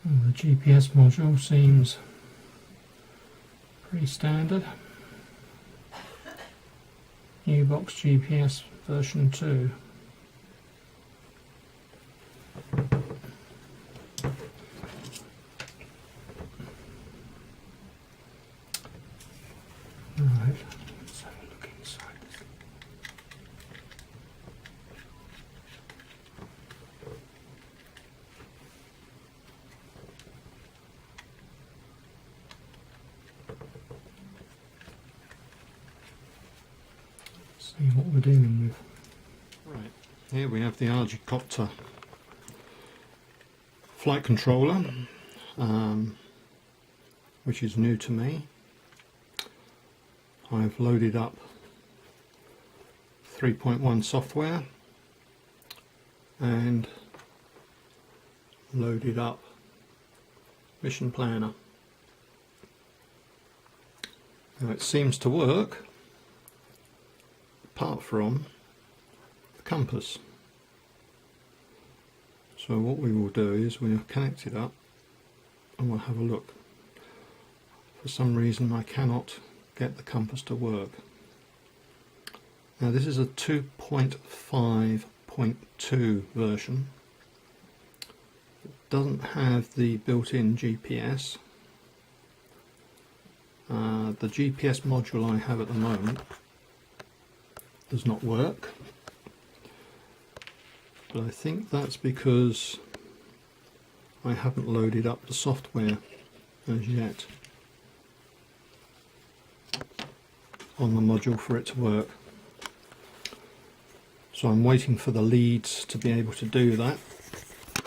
The GPS module seems pretty standard. New box GPS version 2. Right, let's have a look inside. See what we're dealing with. Right, here we have the Quadcopter flight controller, which is new to me. I've loaded up 3.1 software and loaded up Mission Planner. Now it seems to work apart from the compass. So what we will do is we'll connect it up and we'll have a look. For some reason I cannot get the compass to work. Now this is a 2.5.2 version. It doesn't have the built-in GPS. The GPS module I have at the moment does not work, but I think that's because I haven't loaded up the software as yet on the module for it to work. So I'm waiting for the leads to be able to do that,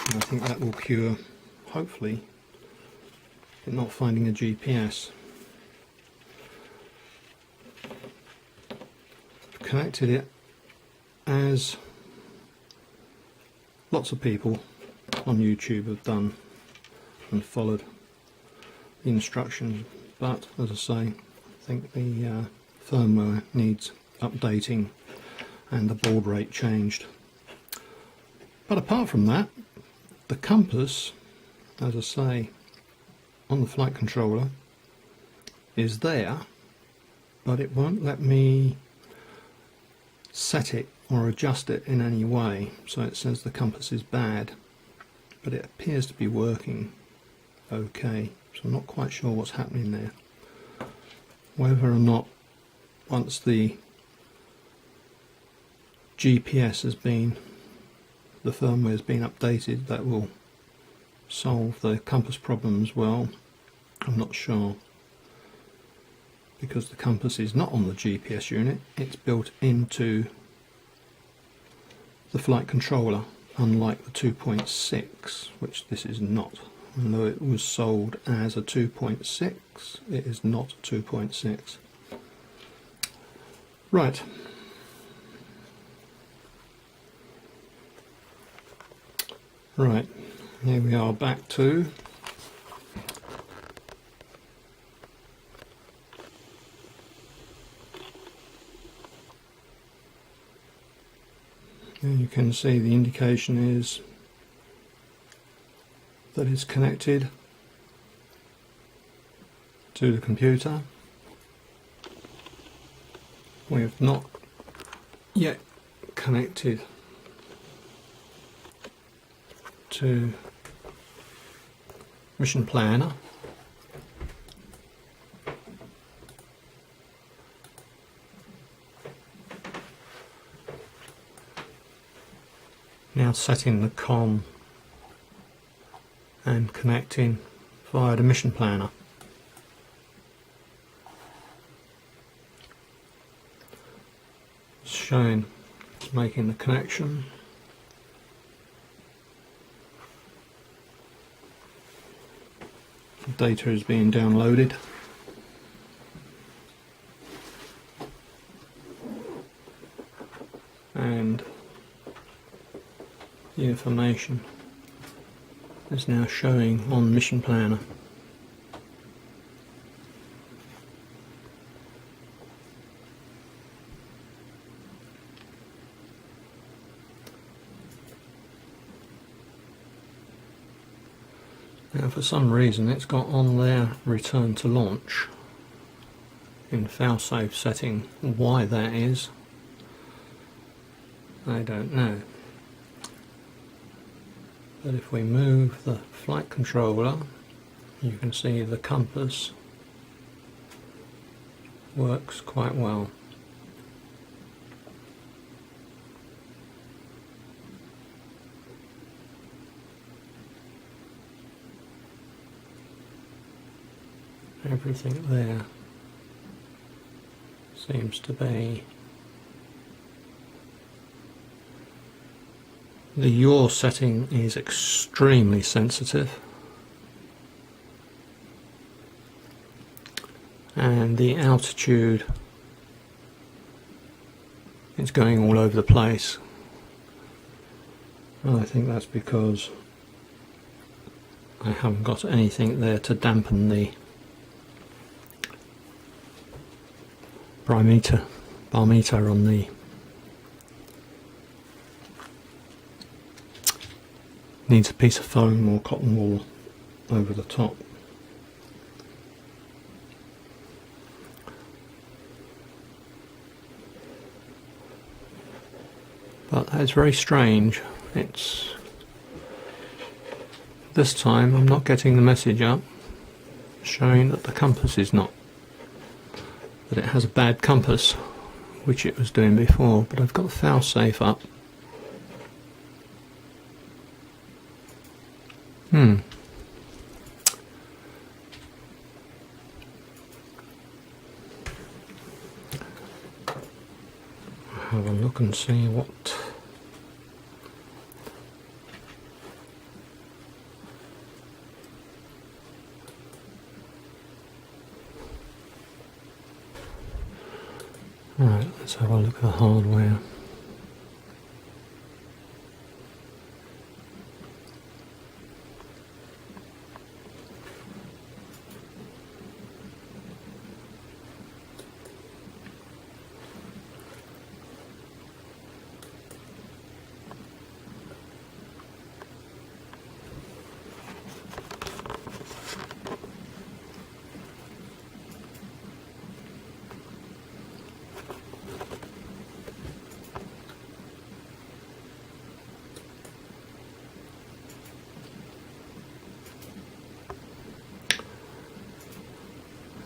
and I think that will cure, hopefully, it not finding a GPS. I've connected it as lots of people on YouTube have done and followed the instructions, but as I say, I think the firmware needs updating and the baud rate changed. But apart from that, the compass, as I say, on the flight controller is there, but it won't let me set it or adjust it in any way. So it says the compass is bad, but it appears to be working okay. So I'm not quite sure what's happening there. Whether or not once the GPS has been, the firmware has been updated, that will solve the compass problem as well, I'm not sure, because the compass is not on the GPS unit, it's built into the flight controller, unlike the 2.6, which this is not. Although it was sold as a 2.6, it is not 2.6. Right. Right, here we are back to and you can see the indication is that it's connected to the computer. We have not yet connected to Mission Planner. Now setting the COM and connecting via the Mission Planner. It's showing it's making the connection. The data is being downloaded. And the information is now showing on Mission Planner. Now for some reason it's got on there return to launch in failsafe setting. Why that is, I don't know. But if we move the flight controller, you can see the compass works quite well. Everything there seems to be. The yaw setting is extremely sensitive, and the altitude is going all over the place. And I think that's because I haven't got anything there to dampen the bar meter on the needs a piece of foam or cotton wool over the top. But that's very strange. It's this time I'm not getting the message up showing that the compass is not, that it has a bad compass, which it was doing before. But I've got the failsafe up. Have a look and see what right, let's have a look at the hardware.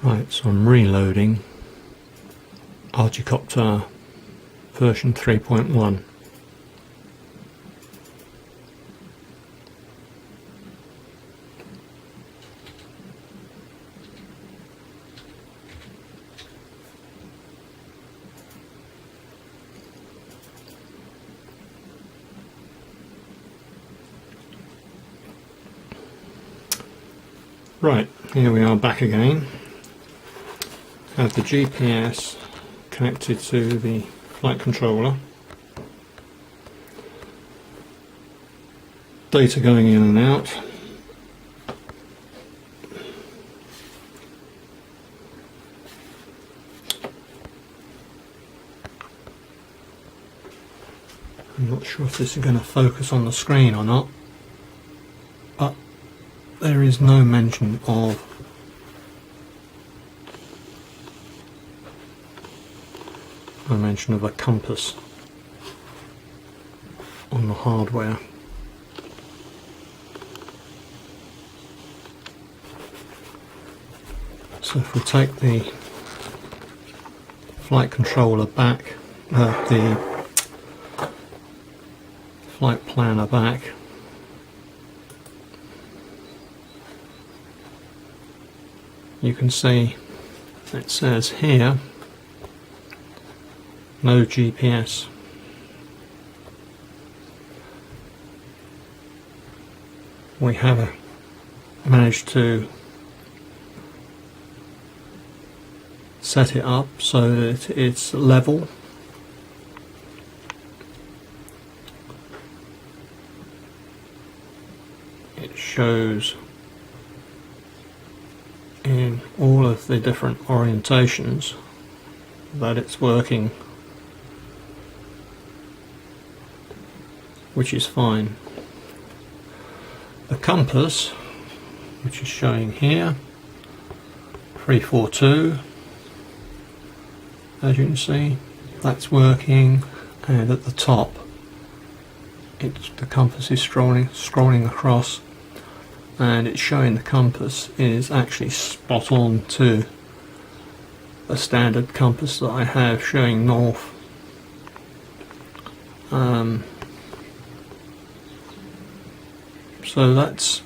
Right, so I'm reloading Quadcopter version 3.1. Right, here we are back again. Have the GPS connected to the flight controller. Data going in and out. I'm not sure if this is going to focus on the screen or not, but there is no mention of a compass on the hardware. So if we take the flight controller back, the flight planner back, you can see it says here no GPS. We have managed to set it up so that it's level. It shows in all of the different orientations that it's working, which is fine. The compass which is showing here 342. As you can see, that's working, and at the top the compass is scrolling across, and it's showing the compass is actually spot on to a standard compass that I have showing north. So that's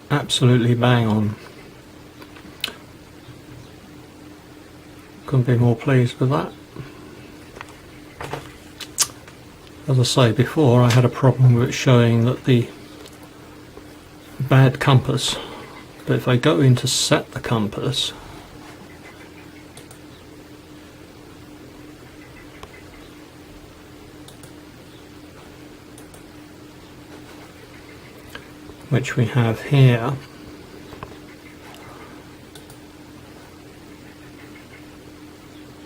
absolutely bang on. Couldn't be more pleased with that. As I say before, I had a problem with it showing that the bad compass, but if I go in to set the compass, which we have here,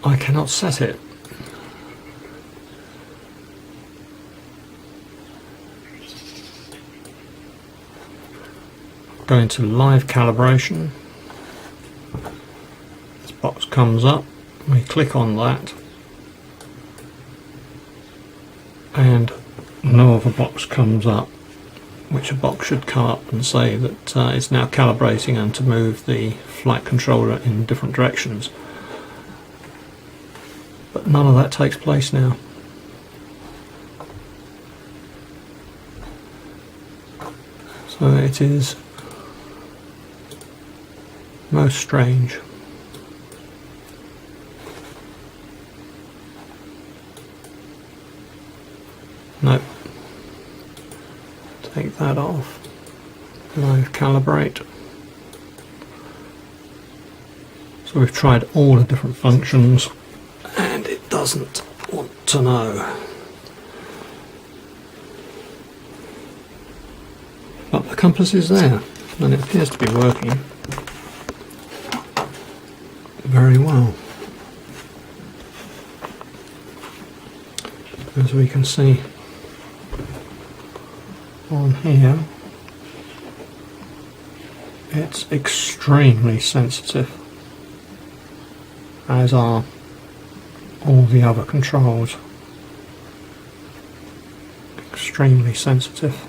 I cannot set it. Go into live calibration. This box comes up, we click on that, and no other box comes up, which a box should come up and say that it's now calibrating and to move the flight controller in different directions. But none of that takes place now. So it is most strange. Nope. Take that off. Live calibrate. So we've tried all the different functions and it doesn't want to know. But the compass is there and it appears to be working very well. As we can see on here, it's extremely sensitive, as are all the other controls. Extremely sensitive.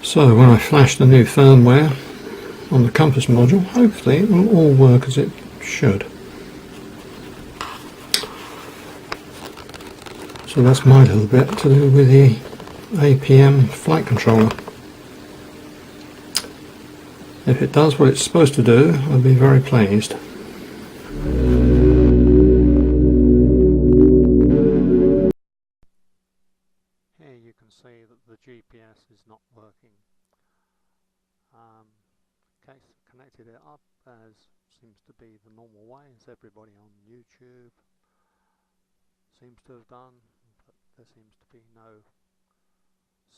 So when I flash the new firmware on the compass module, hopefully it will all work as it should. So that's my little bit to do with the APM flight controller. If it does what it's supposed to do, I'll be very pleased. Here you can see that the GPS is not working. Case connected it up as seems to be the normal way, as everybody on YouTube seems to have done, but there seems to be no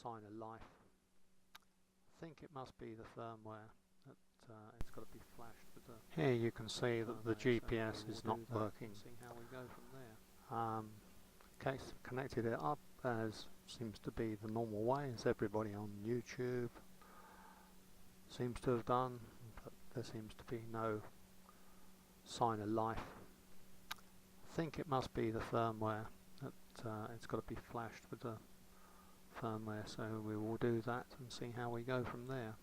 sign of life. I think it must be the firmware that it's got to be flashed with the... Here you can see that the GPS is not working. See how we go from there. Case connected it up as seems to be the normal way, as everybody on YouTube seems to have done, but there seems to be no sign of life. I think it must be the firmware that it's got to be flashed with the firmware, so we will do that and see how we go from there.